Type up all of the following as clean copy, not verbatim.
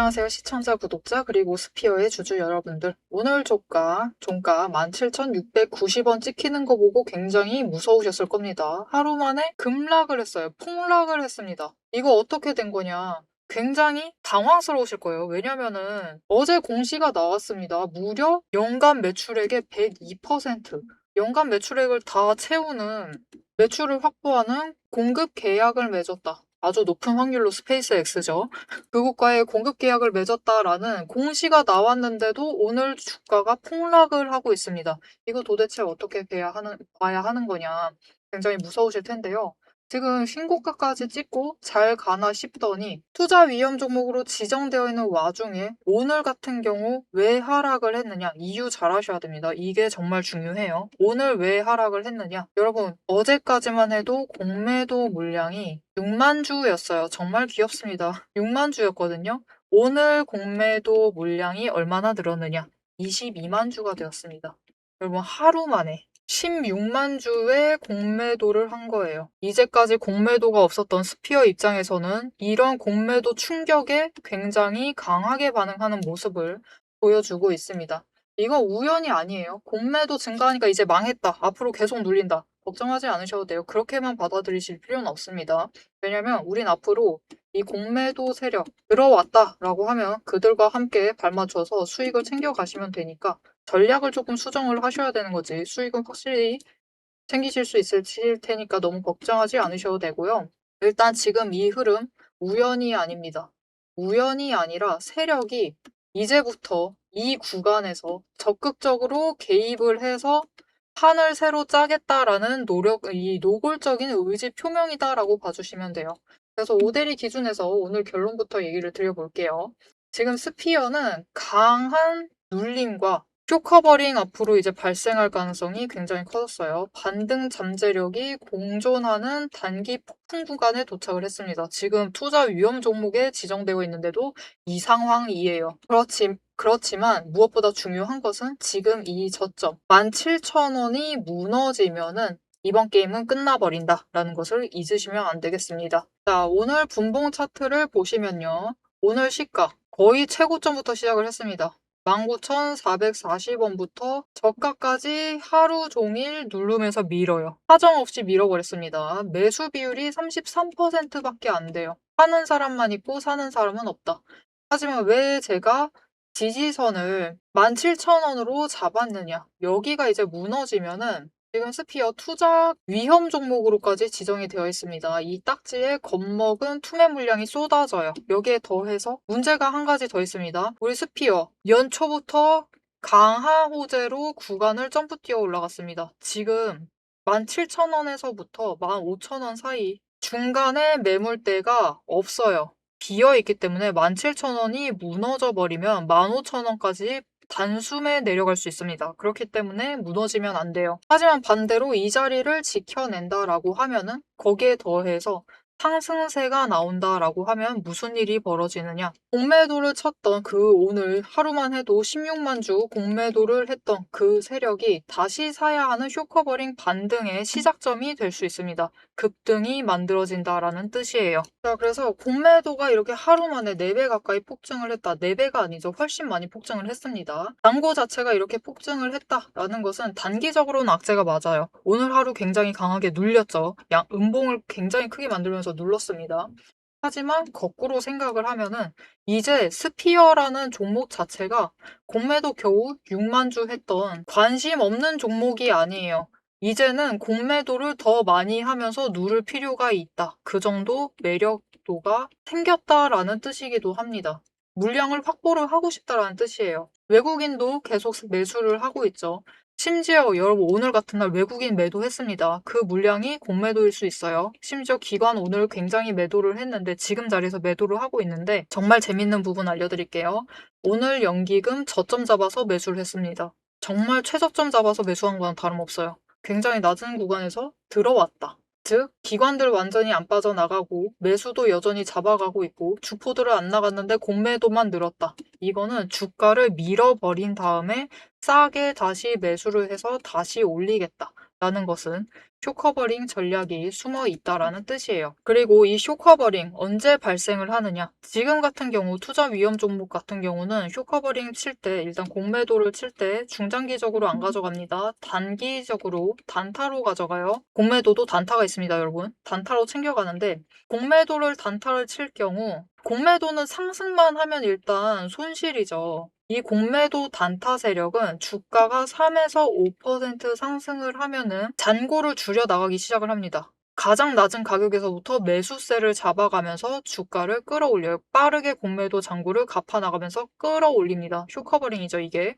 안녕하세요. 시청자, 구독자, 그리고 스피어의 주주 여러분들. 오늘 종가 17,690원 찍히는 거 보고 굉장히 무서우셨을 겁니다. 하루 만에 급락을 했어요. 폭락을 했습니다. 이거 어떻게 된 거냐? 굉장히 당황스러우실 거예요. 왜냐면은 어제 공시가 나왔습니다. 무려 연간 매출액의 102%, 연간 매출액을 다 채우는 매출을 확보하는 공급 계약을 맺었다. 아주 높은 확률로 스페이스X죠. 그곳과의 공급 계약을 맺었다라는 공시가 나왔는데도 오늘 주가가 폭락을 하고 있습니다. 이거 도대체 어떻게 봐야 하는 거냐. 굉장히 무서우실 텐데요. 지금 신고가까지 찍고 잘 가나 싶더니 투자 위험 종목으로 지정되어 있는 와중에 오늘 같은 경우 왜 하락을 했느냐. 이유 잘 아셔야 됩니다. 이게 정말 중요해요. 오늘 왜 하락을 했느냐. 여러분, 어제까지만 해도 공매도 물량이 6만 주였어요. 정말 귀엽습니다. 6만 주였거든요. 오늘 공매도 물량이 얼마나 늘었느냐? 22만 주가 되었습니다. 여러분, 하루 만에 16만 주의 공매도를 한 거예요. 이제까지 공매도가 없었던 스피어 입장에서는 이런 공매도 충격에 굉장히 강하게 반응하는 모습을 보여주고 있습니다. 이거 우연이 아니에요. 공매도 증가하니까 이제 망했다. 앞으로 계속 눌린다. 걱정하지 않으셔도 돼요. 그렇게만 받아들이실 필요는 없습니다. 왜냐면 우린 앞으로 이 공매도 세력 들어왔다라고 하면 그들과 함께 발맞춰서 수익을 챙겨가시면 되니까 전략을 조금 수정을 하셔야 되는 거지. 수익은 확실히 챙기실 수 있을 테니까 너무 걱정하지 않으셔도 되고요. 일단 지금 이 흐름 우연이 아닙니다. 우연이 아니라 세력이 이제부터 이 구간에서 적극적으로 개입을 해서 판을 새로 짜겠다라는 이 노골적인 의지 표명이다라고 봐주시면 돼요. 그래서 오데리 기준에서 오늘 결론부터 얘기를 드려볼게요. 지금 스피어는 강한 눌림과 쇼커버링 앞으로 이제 발생할 가능성이 굉장히 커졌어요. 반등 잠재력이 공존하는 단기 폭풍 구간에 도착을 했습니다. 지금 투자 위험 종목에 지정되어 있는데도 이 상황이에요. 그렇지만 무엇보다 중요한 것은 지금 이 저점 17,000원이 무너지면은 이번 게임은 끝나버린다라는 것을 잊으시면 안 되겠습니다. 자, 오늘 분봉 차트를 보시면요. 오늘 시가 거의 최고점부터 시작을 했습니다. 19,440원부터 저가까지 하루 종일 누르면서 밀어요. 사정없이 밀어버렸습니다. 매수 비율이 33%밖에 안 돼요. 파는 사람만 있고 사는 사람은 없다. 하지만 왜 제가 지지선을 17,000원으로 잡았느냐. 여기가 이제 무너지면은 지금 스피어 투자 위험 종목으로까지 지정이 되어 있습니다. 이 딱지에 겁먹은 투매 물량이 쏟아져요. 여기에 더해서 문제가 한 가지 더 있습니다. 우리 스피어 연초부터 강하 호재로 구간을 점프 뛰어 올라갔습니다. 지금 17,000원에서부터 15,000원 사이 중간에 매물대가 없어요. 비어있기 때문에 17,000원이 무너져 버리면 15,000원까지 단숨에 내려갈 수 있습니다. 그렇기 때문에 무너지면 안 돼요. 하지만 반대로 이 자리를 지켜낸다라고 하면은 거기에 더해서 상승세가 나온다라고 하면 무슨 일이 벌어지느냐. 공매도를 쳤던 그 오늘 하루만 해도 16만 주 공매도를 했던 그 세력이 다시 사야 하는 쇼커버링 반등의 시작점이 될 수 있습니다. 급등이 만들어진다라는 뜻이에요. 자, 그래서 공매도가 이렇게 하루 만에 4배 가까이 폭증을 했다. 4배가 아니죠. 훨씬 많이 폭증을 했습니다. 잔고 자체가 이렇게 폭증을 했다라는 것은 단기적으로는 악재가 맞아요. 오늘 하루 굉장히 강하게 눌렸죠. 음봉을 굉장히 크게 만들면서 눌렀습니다. 하지만 거꾸로 생각을 하면은 이제 스피어라는 종목 자체가 공매도 겨우 6만 주 했던 관심 없는 종목이 아니에요. 이제는 공매도를 더 많이 하면서 누를 필요가 있다. 그 정도 매력도가 생겼다라는 뜻이기도 합니다. 물량을 확보를 하고 싶다라는 뜻이에요. 외국인도 계속 매수를 하고 있죠. 심지어 여러분 오늘 같은 날 외국인 매도했습니다. 그 물량이 공매도일 수 있어요. 심지어 기관 오늘 굉장히 매도를 했는데 지금 자리에서 매도를 하고 있는데 정말 재밌는 부분 알려드릴게요. 오늘 연기금 저점 잡아서 매수를 했습니다. 정말 최저점 잡아서 매수한 거랑 다름없어요. 굉장히 낮은 구간에서 들어왔다. 즉 기관들 완전히 안 빠져나가고 매수도 여전히 잡아가고 있고 주포들은 안 나갔는데 공매도만 늘었다. 이거는 주가를 밀어버린 다음에 싸게 다시 매수를 해서 다시 올리겠다 라는 것은 쇼커버링 전략이 숨어 있다라는 뜻이에요. 그리고 이 쇼커버링 언제 발생을 하느냐? 지금 같은 경우 투자 위험 종목 같은 경우는 쇼커버링 칠 때 일단 공매도를 칠 때 중장기적으로 안 가져갑니다. 단기적으로 단타로 가져가요. 공매도도 단타가 있습니다, 여러분. 단타로 챙겨가는데 공매도를 단타를 칠 경우 공매도는 상승만 하면 일단 손실이죠. 이 공매도 단타 세력은 주가가 3에서 5% 상승을 하면은 잔고를 줄여 나가기 시작을 합니다. 가장 낮은 가격에서부터 매수세를 잡아가면서 주가를 끌어올려요. 빠르게 공매도 잔고를 갚아 나가면서 끌어올립니다. 쇼커버링이죠, 이게.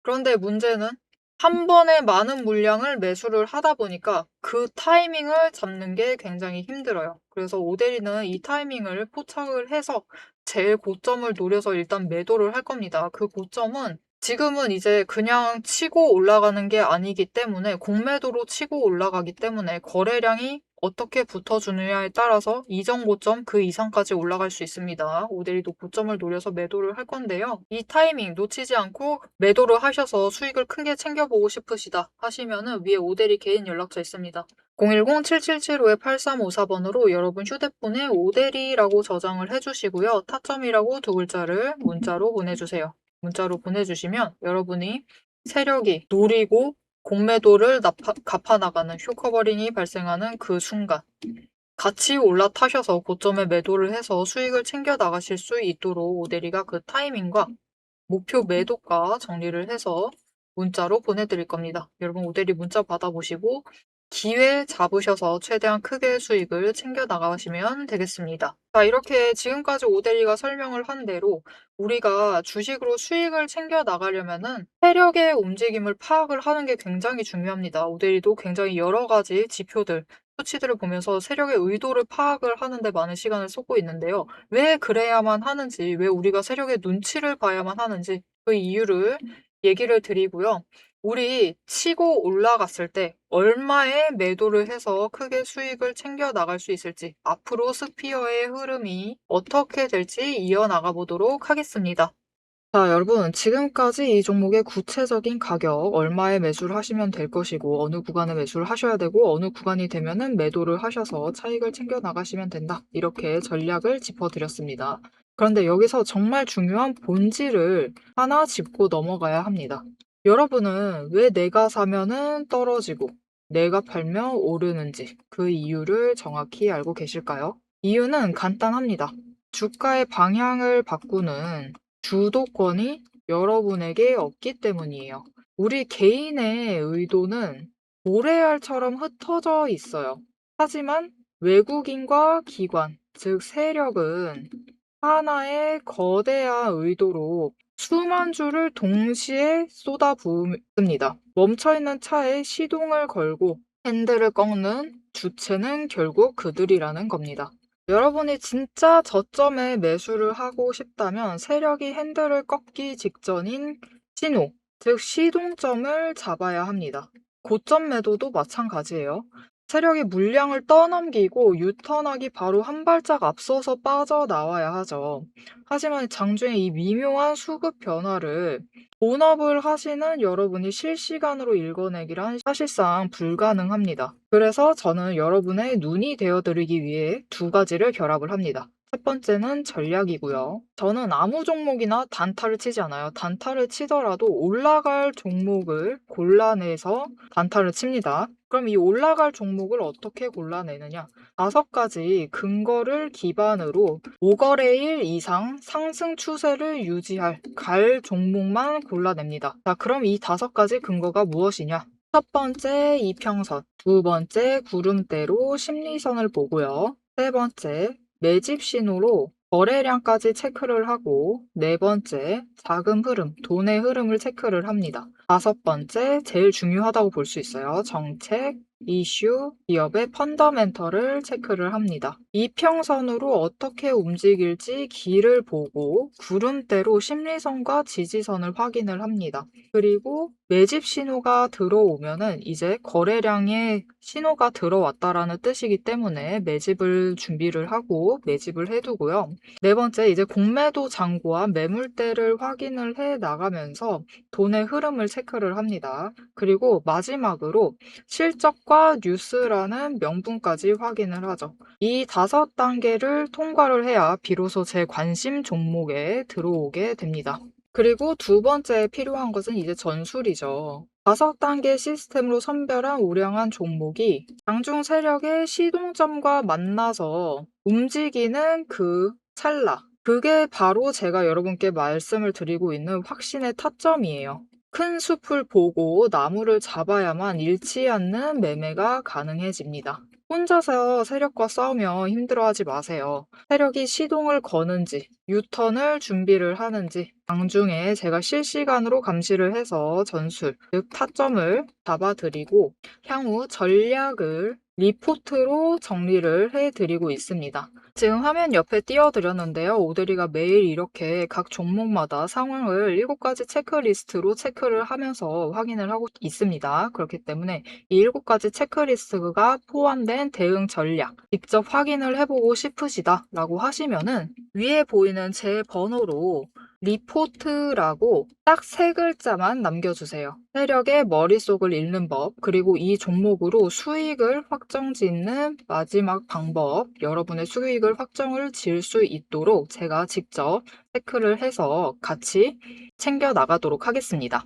그런데 문제는 한 번에 많은 물량을 매수를 하다 보니까 그 타이밍을 잡는 게 굉장히 힘들어요. 그래서 오데리는 이 타이밍을 포착을 해서 제일 고점을 노려서 일단 매도를 할 겁니다. 그 고점은 지금은 이제 그냥 치고 올라가는 게 아니기 때문에 공매도로 치고 올라가기 때문에 거래량이 어떻게 붙어주느냐에 따라서 이전 고점 그 이상까지 올라갈 수 있습니다. 오데리도 고점을 노려서 매도를 할 건데요. 이 타이밍 놓치지 않고 매도를 하셔서 수익을 크게 챙겨보고 싶으시다 하시면은 위에 오데리 개인 연락처 있습니다. 010-7775-8354번으로 여러분 휴대폰에 오데리라고 저장을 해주시고요. 타점이라고 두 글자를 문자로 보내주세요. 문자로 보내주시면 여러분이 세력이 노리고 공매도를 갚아나가는 쇼커버링이 발생하는 그 순간 같이 올라타셔서 고점에 매도를 해서 수익을 챙겨 나가실 수 있도록 오데리가 그 타이밍과 목표 매도가 정리를 해서 문자로 보내드릴 겁니다. 여러분 오데리 문자 받아보시고 기회 잡으셔서 최대한 크게 수익을 챙겨 나가시면 되겠습니다. 자, 이렇게 지금까지 오데리가 설명을 한 대로 우리가 주식으로 수익을 챙겨 나가려면은 세력의 움직임을 파악을 하는 게 굉장히 중요합니다. 오데리도 굉장히 여러 가지 지표들, 수치들을 보면서 세력의 의도를 파악을 하는데 많은 시간을 쏟고 있는데요. 왜 그래야만 하는지, 왜 우리가 세력의 눈치를 봐야만 하는지 그 이유를 얘기를 드리고요. 우리 치고 올라갔을 때 얼마에 매도를 해서 크게 수익을 챙겨 나갈 수 있을지 앞으로 스피어의 흐름이 어떻게 될지 이어나가 보도록 하겠습니다. 자, 여러분, 지금까지 이 종목의 구체적인 가격, 얼마에 매수를 하시면 될 것이고, 어느 구간에 매수를 하셔야 되고, 어느 구간이 되면은 매도를 하셔서 차익을 챙겨 나가시면 된다. 이렇게 전략을 짚어드렸습니다. 그런데 여기서 정말 중요한 본질을 하나 짚고 넘어가야 합니다. 여러분은 왜 내가 사면은 떨어지고, 내가 팔면 오르는지 그 이유를 정확히 알고 계실까요? 이유는 간단합니다. 주가의 방향을 바꾸는 주도권이 여러분에게 없기 때문이에요. 우리 개인의 의도는 모래알처럼 흩어져 있어요. 하지만 외국인과 기관, 즉 세력은 하나의 거대한 의도로 수만 줄을 동시에 쏟아부습니다. 멈춰있는 차에 시동을 걸고 핸들을 꺾는 주체는 결국 그들이라는 겁니다. 여러분이 진짜 저점에 매수를 하고 싶다면 세력이 핸들을 꺾기 직전인 신호, 즉 시동점을 잡아야 합니다. 고점 매도도 마찬가지예요. 세력이 물량을 떠넘기고 유턴하기 바로 한 발짝 앞서서 빠져나와야 하죠. 하지만 장중에 이 미묘한 수급 변화를 본업을 하시는 여러분이 실시간으로 읽어내기란 사실상 불가능합니다. 그래서 저는 여러분의 눈이 되어드리기 위해 두 가지를 결합을 합니다. 첫 번째는 전략이고요. 저는 아무 종목이나 단타를 치지 않아요. 단타를 치더라도 올라갈 종목을 골라내서 단타를 칩니다. 그럼 이 올라갈 종목을 어떻게 골라내느냐? 5가지 근거를 기반으로 5거래일 이상 상승 추세를 유지할 갈 종목만 골라냅니다. 자, 그럼 이 5가지 근거가 무엇이냐? 첫 번째 이평선, 두 번째 구름대로 심리선을 보고요. 세 번째 매집 신호로 거래량까지 체크를 하고 네 번째 자금 흐름, 돈의 흐름을 체크를 합니다. 다섯 번째 제일 중요하다고 볼 수 있어요. 정책, 이슈, 기업의 펀더멘털을 체크를 합니다. 이평선으로 어떻게 움직일지 길을 보고 구름대로 심리선과 지지선을 확인을 합니다. 그리고 매집 신호가 들어오면은 이제 거래량의 신호가 들어왔다라는 뜻이기 때문에 매집을 준비를 하고 매집을 해두고요. 네 번째, 이제 공매도 잔고와 매물대를 확인을 해 나가면서 돈의 흐름을 체크를 합니다. 그리고 마지막으로 실적과 뉴스라는 명분까지 확인을 하죠. 이 5단계를 통과를 해야 비로소 제 관심 종목에 들어오게 됩니다. 그리고 두 번째 필요한 것은 이제 전술이죠. 5단계 시스템으로 선별한 우량한 종목이 장중 세력의 시동점과 만나서 움직이는 그 찰나. 그게 바로 제가 여러분께 말씀을 드리고 있는 확신의 타점이에요. 큰 숲을 보고 나무를 잡아야만 잃지 않는 매매가 가능해집니다. 혼자서 세력과 싸우며 힘들어하지 마세요. 세력이 시동을 거는지, 유턴을 준비를 하는지, 장중에 제가 실시간으로 감시를 해서 전술, 즉 타점을 잡아드리고 향후 전략을 리포트로 정리를 해드리고 있습니다. 지금 화면 옆에 띄워드렸는데요. 오대리가 매일 이렇게 각 종목마다 상황을 7가지 체크리스트로 체크를 하면서 확인을 하고 있습니다. 그렇기 때문에 이 7가지 체크리스트가 포함된 대응 전략 직접 확인을 해보고 싶으시다 라고 하시면은 위에 보이는 제 번호로 리포트라고 딱 3글자만 남겨주세요. 세력의 머릿속을 읽는 법, 그리고 이 종목으로 수익을 확정짓는 마지막 방법, 여러분의 수익을 확정을 지을 수 있도록 제가 직접 체크를 해서 같이 챙겨 나가도록 하겠습니다.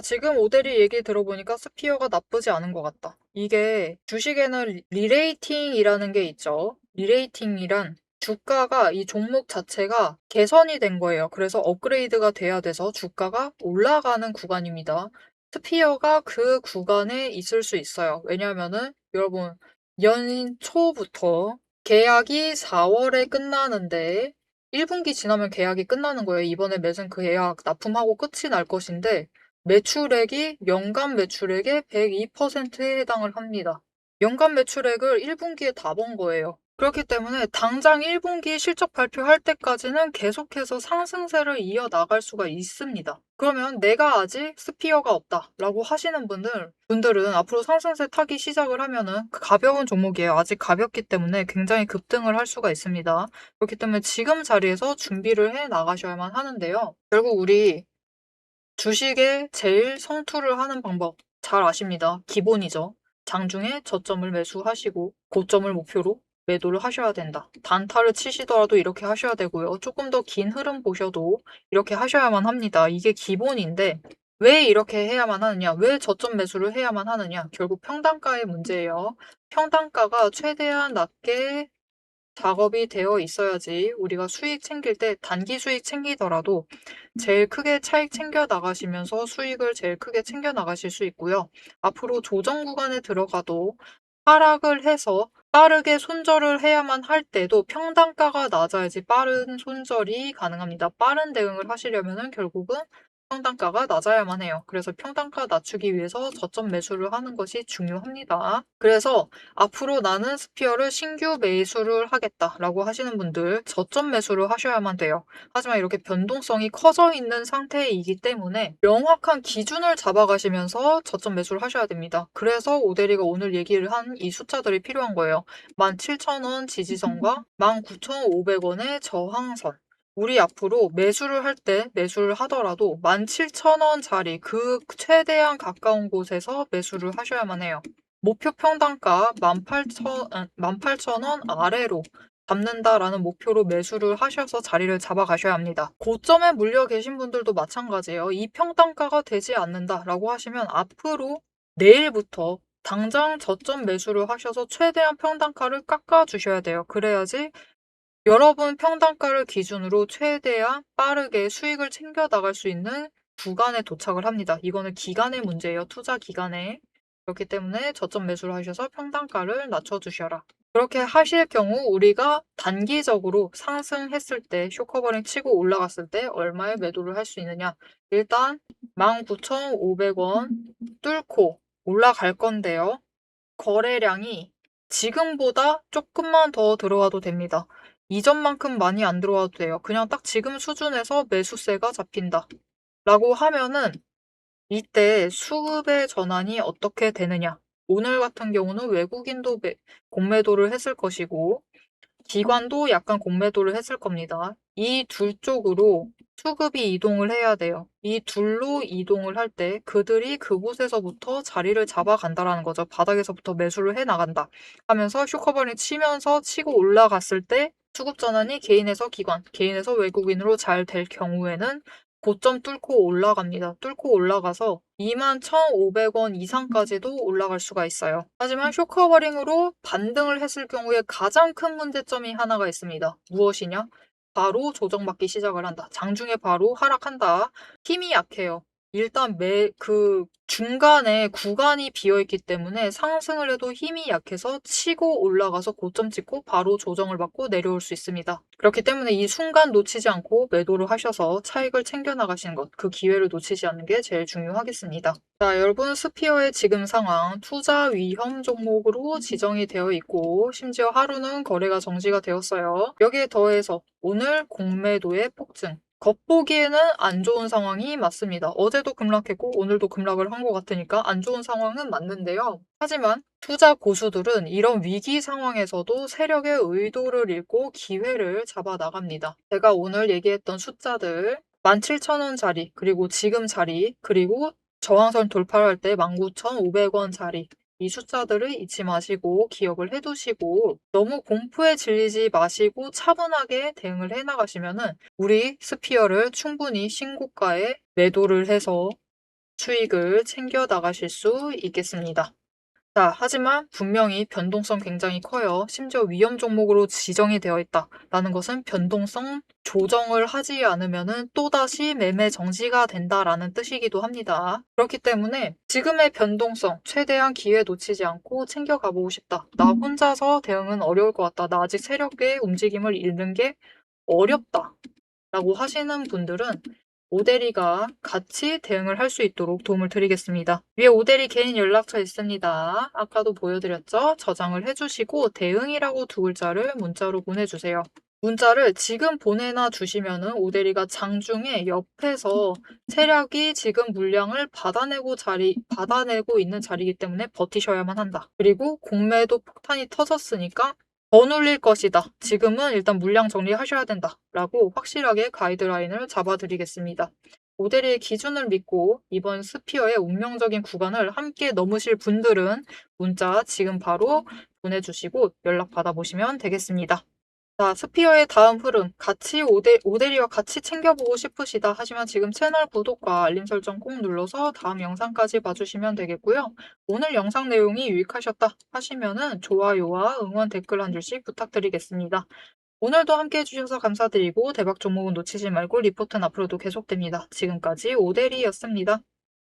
지금 오대리 얘기 들어보니까 스피어가 나쁘지 않은 것 같다. 이게 주식에는 리레이팅이라는 게 있죠. 리레이팅이란 주가가 이 종목 자체가 개선이 된 거예요. 그래서 업그레이드가 돼야 돼서 주가가 올라가는 구간입니다. 스피어가 그 구간에 있을 수 있어요. 왜냐하면은 여러분 연초부터 계약이 4월에 끝나는데 1분기 지나면 계약이 끝나는 거예요. 이번에 맺은 그 계약 납품하고 끝이 날 것인데 매출액이 연간 매출액의 102%에 해당을 합니다. 연간 매출액을 1분기에 다 본 거예요. 그렇기 때문에 당장 1분기 실적 발표할 때까지는 계속해서 상승세를 이어나갈 수가 있습니다. 그러면 내가 아직 스피어가 없다라고 하시는 분들은 앞으로 상승세 타기 시작을 하면은 가벼운 종목이에요. 아직 가볍기 때문에 굉장히 급등을 할 수가 있습니다. 그렇기 때문에 지금 자리에서 준비를 해 나가셔야만 하는데요. 결국 우리 주식에 제일 성투를 하는 방법 잘 아십니다. 기본이죠. 장중에 저점을 매수하시고 고점을 목표로 매도를 하셔야 된다. 단타를 치시더라도 이렇게 하셔야 되고요. 조금 더 긴 흐름 보셔도 이렇게 하셔야만 합니다. 이게 기본인데 왜 이렇게 해야만 하느냐? 왜 저점 매수를 해야만 하느냐? 결국 평단가의 문제예요. 평단가가 최대한 낮게 작업이 되어 있어야지 우리가 수익 챙길 때 단기 수익 챙기더라도 제일 크게 차익 챙겨 나가시면서 수익을 제일 크게 챙겨 나가실 수 있고요. 앞으로 조정 구간에 들어가도 하락을 해서 빠르게 손절을 해야만 할 때도 평단가가 낮아야지 빠른 손절이 가능합니다. 빠른 대응을 하시려면 결국은 평단가가 낮아야만 해요. 그래서 평단가 낮추기 위해서 저점 매수를 하는 것이 중요합니다. 그래서 앞으로 나는 스피어를 신규 매수를 하겠다라고 하시는 분들 저점 매수를 하셔야만 돼요. 하지만 이렇게 변동성이 커져 있는 상태이기 때문에 명확한 기준을 잡아가시면서 저점 매수를 하셔야 됩니다. 그래서 오대리가 오늘 얘기를 한 이 숫자들이 필요한 거예요. 17,000원 지지선과 19,500원의 저항선. 우리 앞으로 매수를 할 때 매수를 하더라도 17,000원짜리 그 최대한 가까운 곳에서 매수를 하셔야만 해요. 목표 평단가 18,000원 아래로 잡는다라는 목표로 매수를 하셔서 자리를 잡아가셔야 합니다. 고점에 물려 계신 분들도 마찬가지예요. 이 평단가가 되지 않는다라고 하시면 앞으로 내일부터 당장 저점 매수를 하셔서 최대한 평단가를 깎아주셔야 돼요. 그래야지 여러분 평단가를 기준으로 최대한 빠르게 수익을 챙겨 나갈 수 있는 구간에 도착을 합니다. 이거는 기간의 문제예요. 투자 기간에. 그렇기 때문에 저점 매수를 하셔서 평단가를 낮춰주셔라. 그렇게 하실 경우 우리가 단기적으로 상승했을 때 쇼커버링 치고 올라갔을 때 얼마에 매도를 할 수 있느냐. 일단 19,500원 뚫고 올라갈 건데요. 거래량이 지금보다 조금만 더 들어와도 됩니다. 이전만큼 많이 안 들어와도 돼요. 그냥 딱 지금 수준에서 매수세가 잡힌다. 라고 하면은 이때 수급의 전환이 어떻게 되느냐? 오늘 같은 경우는 외국인도 공매도를 했을 것이고 기관도 약간 공매도를 했을 겁니다. 이 둘 쪽으로 수급이 이동을 해야 돼요. 이 둘로 이동을 할 때 그들이 그곳에서부터 자리를 잡아간다라는 거죠. 바닥에서부터 매수를 해 나간다 하면서 쇼커버링 치면서 치고 올라갔을 때 수급 전환이 개인에서 기관, 개인에서 외국인으로 잘 될 경우에는 고점 뚫고 올라갑니다. 뚫고 올라가서 21,500원 이상까지도 올라갈 수가 있어요. 하지만 쇼커버링으로 반등을 했을 경우에 가장 큰 문제점이 하나가 있습니다. 무엇이냐? 바로 조정받기 시작을 한다. 장중에 바로 하락한다. 힘이 약해요. 일단 중간에 구간이 비어있기 때문에 상승을 해도 힘이 약해서 치고 올라가서 고점 찍고 바로 조정을 받고 내려올 수 있습니다. 그렇기 때문에 이 순간 놓치지 않고 매도를 하셔서 차익을 챙겨 나가시는 것, 그 기회를 놓치지 않는 게 제일 중요하겠습니다. 자, 여러분 스피어의 지금 상황 투자 위험 종목으로 지정이 되어 있고 심지어 하루는 거래가 정지가 되었어요. 여기에 더해서 오늘 공매도의 폭증. 겉보기에는 안 좋은 상황이 맞습니다. 어제도 급락했고 오늘도 급락을 한 것 같으니까 안 좋은 상황은 맞는데요. 하지만 투자 고수들은 이런 위기 상황에서도 세력의 의도를 읽고 기회를 잡아 나갑니다. 제가 오늘 얘기했던 숫자들 17,000원짜리 그리고 지금 자리 그리고 저항선 돌파할 때 19,500원짜리 이 숫자들을 잊지 마시고 기억을 해두시고 너무 공포에 질리지 마시고 차분하게 대응을 해나가시면은 우리 스피어를 충분히 신고가에 매도를 해서 수익을 챙겨 나가실 수 있겠습니다. 자, 하지만 분명히 변동성 굉장히 커요. 심지어 위험 종목으로 지정이 되어 있다라는 것은 변동성 조정을 하지 않으면은 또다시 매매 정지가 된다라는 뜻이기도 합니다. 그렇기 때문에 지금의 변동성 최대한 기회 놓치지 않고 챙겨가 보고 싶다. 나 혼자서 대응은 어려울 것 같다. 나 아직 세력의 움직임을 읽는 게 어렵다. 라고 하시는 분들은 오대리가 같이 대응을 할 수 있도록 도움을 드리겠습니다. 위에 오대리 개인 연락처 있습니다. 아까도 보여드렸죠? 저장을 해주시고 대응이라고 두 글자를 문자로 보내주세요. 문자를 지금 보내놔 주시면은 오대리가 장중에 옆에서 세력이 지금 물량을 받아내고 있는 자리이기 때문에 버티셔야만 한다. 그리고 공매도 폭탄이 터졌으니까 더 눌릴 것이다. 지금은 일단 물량 정리하셔야 된다. 라고 확실하게 가이드라인을 잡아드리겠습니다. 모델의 기준을 믿고 이번 스피어의 운명적인 구간을 함께 넘으실 분들은 문자 지금 바로 보내주시고 연락 받아보시면 되겠습니다. 자, 스피어의 다음 흐름, 오데리와 같이 챙겨보고 싶으시다 하시면 지금 채널 구독과 알림 설정 꼭 눌러서 다음 영상까지 봐주시면 되겠고요. 오늘 영상 내용이 유익하셨다 하시면은 좋아요와 응원 댓글 한 줄씩 부탁드리겠습니다. 오늘도 함께 해주셔서 감사드리고 대박 종목은 놓치지 말고 리포트는 앞으로도 계속됩니다. 지금까지 오데리였습니다.